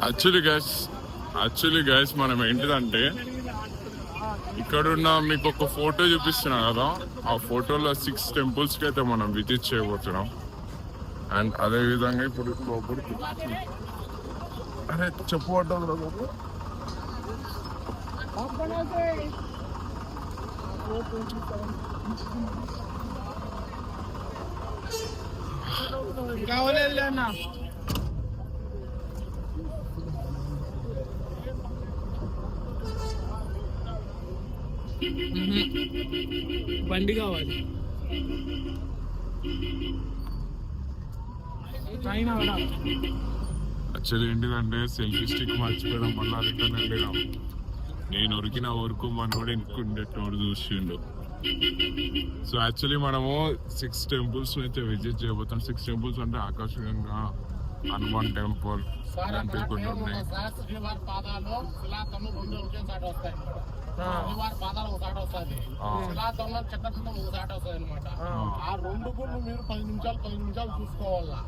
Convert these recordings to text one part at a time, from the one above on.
Actually guys మనం ఏంటిదంటే ఇక్కడున్న మీకు ఒక ఫోటో చూపిస్తున్నా కదా, ఆ ఫోటోలో 6 టెంపుల్స్కి అయితే మనం విజిట్ చేయబోతున్నాం. అండ్ అదే విధంగా ఇప్పుడు లోపలికి అరే చెప్పబడ్డాం కదా కావలేదు అన్న. బండి కావాలి. యాక్చువల్లీ ఏంటిదంటే సెల్ఫీ స్టిక్ మర్చిపోయడం వల్ల రిటర్న్ వెళ్ళినాం. నేను ఉరికిన వరకు మనోడు ఇంకుండేటోడు చూసిండు. సో యాక్చువల్లీ మనము 6 టెంపుల్స్ అయితే విజిట్ చేయబోతాం. 6 టెంపుల్స్ అంటే ఆకర్షణీయంగా హనుమాన్ టెంపుల్ లాంటివి కొన్ని ఉన్నాయి. ఆ రెండు గుళ్ళు మీరు 10 నిమిషాలు చూసుకోవాలా.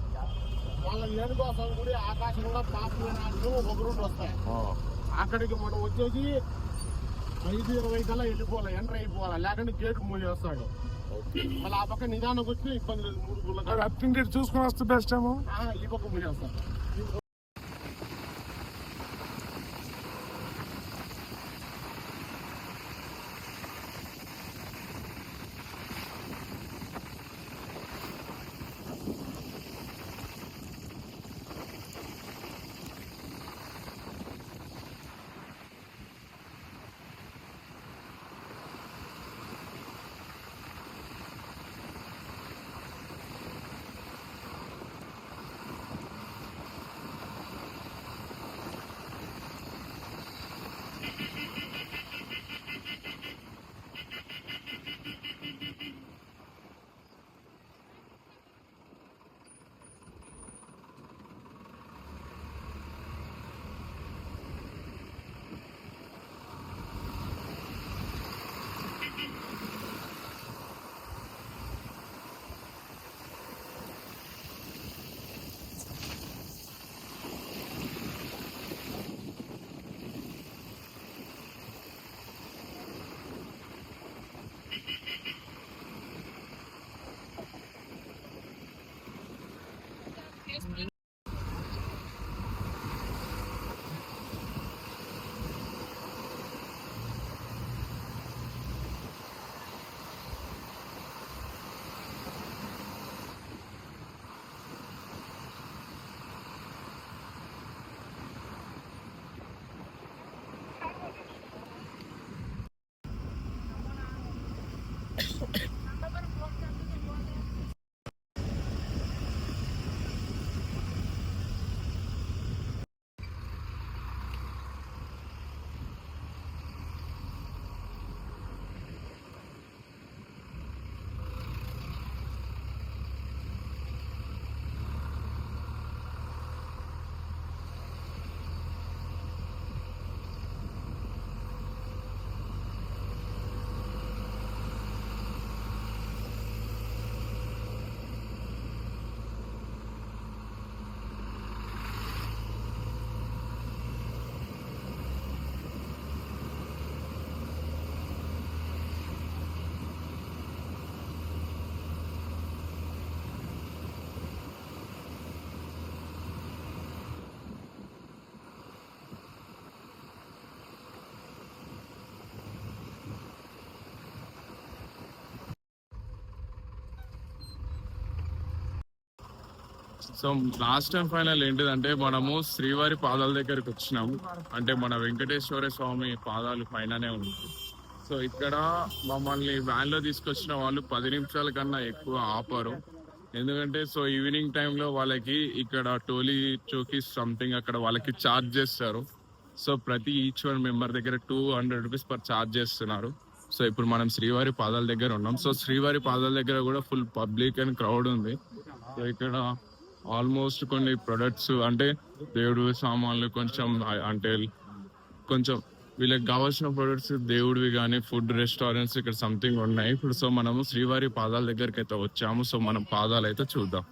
వాళ్ళ ఏనుకోసం కూడా ఆకాశం కూడా పాపలు ఒక రూట్ వస్తాయి. అక్కడికి మనం వచ్చేసి 5:20 కల్లా వెళ్ళిపోవాలి, ఎంటర్ అయిపోవాలి, లేకుంటే గేట్ మూవ్ చేస్తాడు. మళ్ళీ ఆ పక్క నిదానికి వచ్చి ఇబ్బంది లేదు. 3 గుళ్ళ అప్పింగ్ చూసుకుని వస్తే బెస్ట్ ఏమో. ఈ పక్క మూవ్ చేస్తాడు. సో లాస్ట్ టైం ఫైనల్ ఏంటిదంటే మనము శ్రీవారి పాదాల దగ్గరికి వచ్చినాము. అంటే మన వెంకటేశ్వర స్వామి పాదాలు పైననే ఉంది. సో ఇక్కడ మమ్మల్ని వ్యాన్ లో తీసుకొచ్చిన వాళ్ళు 10 నిమిషాల కన్నా ఎక్కువ ఆపరు. ఎందుకంటే సో ఈవినింగ్ టైంలో వాళ్ళకి ఇక్కడ టోలీ చోకీస్ సంథింగ్ అక్కడ వాళ్ళకి ఛార్జ్ చేస్తారు. సో ప్రతి ఈచ్ వన్ మెంబర్ దగ్గర 200 రూపీస్ పర్ ఛార్జ్ చేస్తున్నారు. సో ఇప్పుడు మనం శ్రీవారి పాదాల దగ్గర ఉన్నాం. సో శ్రీవారి పాదాల దగ్గర కూడా ఫుల్ పబ్లిక్ అండ్ క్రౌడ్ ఉంది. సో ఇక్కడ ఆల్మోస్ట్ కొన్ని ప్రొడక్ట్స్ అంటే దేవుడి సామాన్లు కొంచెం వీళ్ళకి కావాల్సిన ప్రొడక్ట్స్ దేవుడివి కానీ ఫుడ్ రెస్టారెంట్స్ ఇక్కడ సంథింగ్ ఉన్నాయి. ఇప్పుడు సో మనము శ్రీవారి పాదాల దగ్గరికి అయితే వచ్చాము. సో మనం పాదాలు అయితే చూద్దాం.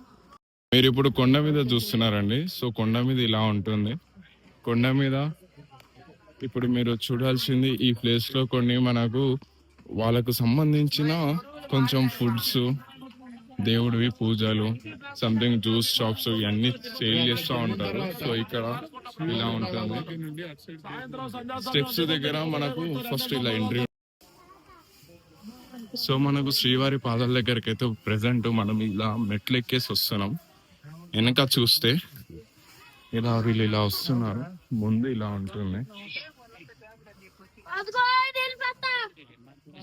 మీరు ఇప్పుడు కొండ మీద చూస్తున్నారండి. సో కొండ మీద ఇలా ఉంటుంది. కొండ మీద ఇప్పుడు మీరు చూడాల్సింది ఈ ప్లేస్ లో కొన్ని మనకు వాళ్ళకు సంబంధించిన కొంచెం ఫుడ్స్, దేవుడివి పూజలు, సంథింగ్ జ్యూస్ షాప్స్ ఇవన్నీ సేల్ చేస్తూ ఉంటారు. సో ఇక్కడ ఇలా ఉంటుంది. స్టెప్స్ దగ్గర మనకు ఫస్ట్ ఇలా ఎంట్రీ. సో మనకు శ్రీవారి పాదాల దగ్గరికి అయితే ప్రెసెంట్ మనం ఇలా మెట్లు ఎక్కేసి వస్తున్నాం. వెనక చూస్తే ఇలా వీళ్ళు ఇలా వస్తున్నారు. ముందు ఇలా ఉంటుంది.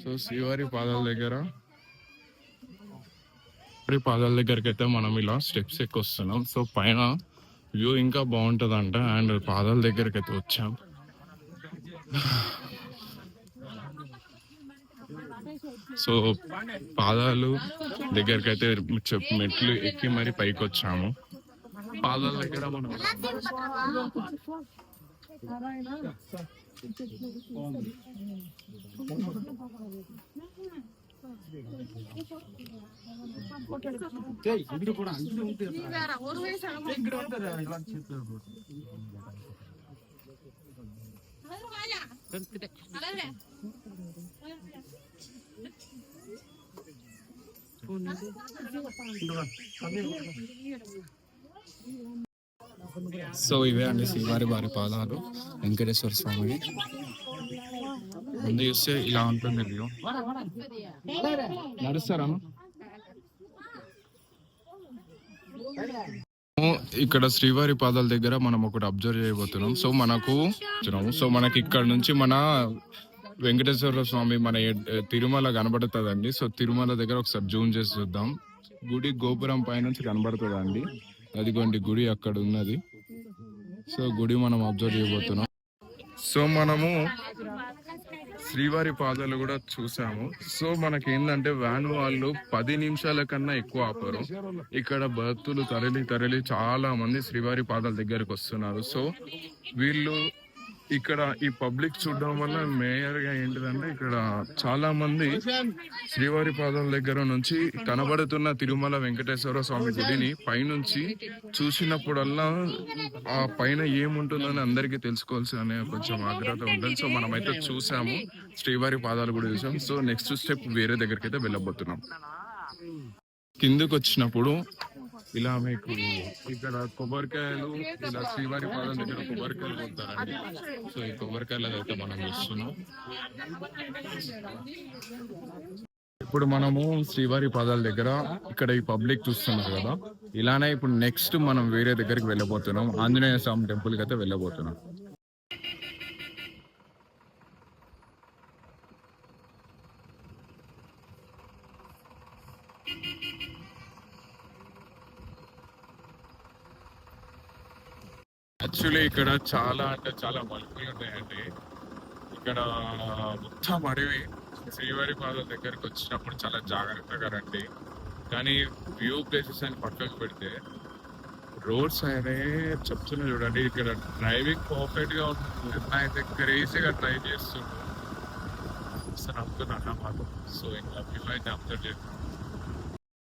సో శ్రీవారి పాదాల దగ్గరికి అయితే మనం ఇలా స్టెప్స్ ఎక్కి వస్తున్నాం. సో పైన వ్యూ ఇంకా బాగుంటదంట. అండ్ పాదాల దగ్గరికి అయితే వచ్చాం. సో పాదాలు దగ్గరికి అయితే మెట్లు ఎక్కి మరి పైకి వచ్చాము. పాదాల దగ్గర మనం సో ఇవే అండి శ్రీవారి వారి పాదాలు వెంకటేశ్వర స్వామి. ముందు చూస్తే ఇలా ఉంటుంది వ్యూ. నడుస్తారా? ఇక్కడ శ్రీవారి పాదాల దగ్గర మనం ఒకటి అబ్జర్వ్ చేయబోతున్నాం. సో మనకి ఇక్కడ నుంచి మన వెంకటేశ్వర స్వామి మన తిరుమల కనబడుతుందండి. సో తిరుమల దగ్గర ఒకసారి జూమ్ చేసి చూద్దాం. గుడి గోపురం పైనుంచి కనబడుతుందండి. అదిగోండి గుడి అక్కడ ఉన్నది. సో గుడి మనం అబ్జర్వ్ చేయబోతున్నాం. సో మనము శ్రీవారి పాదాలు కూడా చూసాము. సో మనకి ఏంటంటే వ్యాన్ వాళ్ళు 10 నిమిషాల కన్నా ఎక్కువ ఆపరు. ఇక్కడ భక్తులు తరలి చాలా మంది శ్రీవారి పాదాల దగ్గరికి వస్తున్నారు. సో వీళ్ళు ఇక్కడ ఈ పబ్లిక్ చూడడం వల్ల మేయర్ గా ఏంటిదంటే ఇక్కడ చాలా మంది శ్రీవారి పాదాల దగ్గర నుంచి కనబడుతున్న తిరుమల వెంకటేశ్వర స్వామి గుడిని పైనుంచి చూసినప్పుడల్లా ఆ పైన ఏముంటుందని అందరికీ తెలుసుకోవాల్సి అనే కొంచెం ఆగ్రహత ఉంటుంది. సో మనమైతే చూసాము, శ్రీవారి పాదాలు కూడా చూసాం. సో నెక్స్ట్ స్టెప్ వేరే దగ్గరికి అయితే వెళ్ళబోతున్నాం. కిందకి వచ్చినప్పుడు ఇలా మీకు ఇక్కడ కొబ్బరికాయలు, ఇలా శ్రీవారి పాదాల దగ్గర కొబ్బరికాయలు కొడతారండి. సో ఈ కొబ్బరికాయలు అయితే మనం చూస్తున్నాం. ఇప్పుడు మనము శ్రీవారి పాదాల దగ్గర ఇక్కడ ఈ పబ్లిక్ చూస్తున్నారు కదా, ఇలానే ఇప్పుడు నెక్స్ట్ మనం వేరే దగ్గరికి వెళ్ళబోతున్నాం. ఆంజనేయ స్వామి టెంపుల్కి అయితే వెళ్ళబోతున్నాం. యాక్చువల్లీ ఇక్కడ చాలా అంటే చాలా మలుపులు ఉన్నాయండి. ఇక్కడ మొత్తం అడవి. శ్రీవారి పాదాల దగ్గరికి వచ్చినప్పుడు చాలా జాగ్రత్తగా రండి. కానీ వ్యూ ప్లేసెస్ అని పక్కకు పెడితే రోడ్స్ అయినా చెప్తున్నా చూడండి. ఇక్కడ డ్రైవింగ్ పర్ఫెక్ట్ గా ఉంటుంది. అయితే క్రేజీగా డ్రైవ్ చేస్తున్నాను. సో ఇంకా అయితే అబ్జర్వ్ చేస్తాను.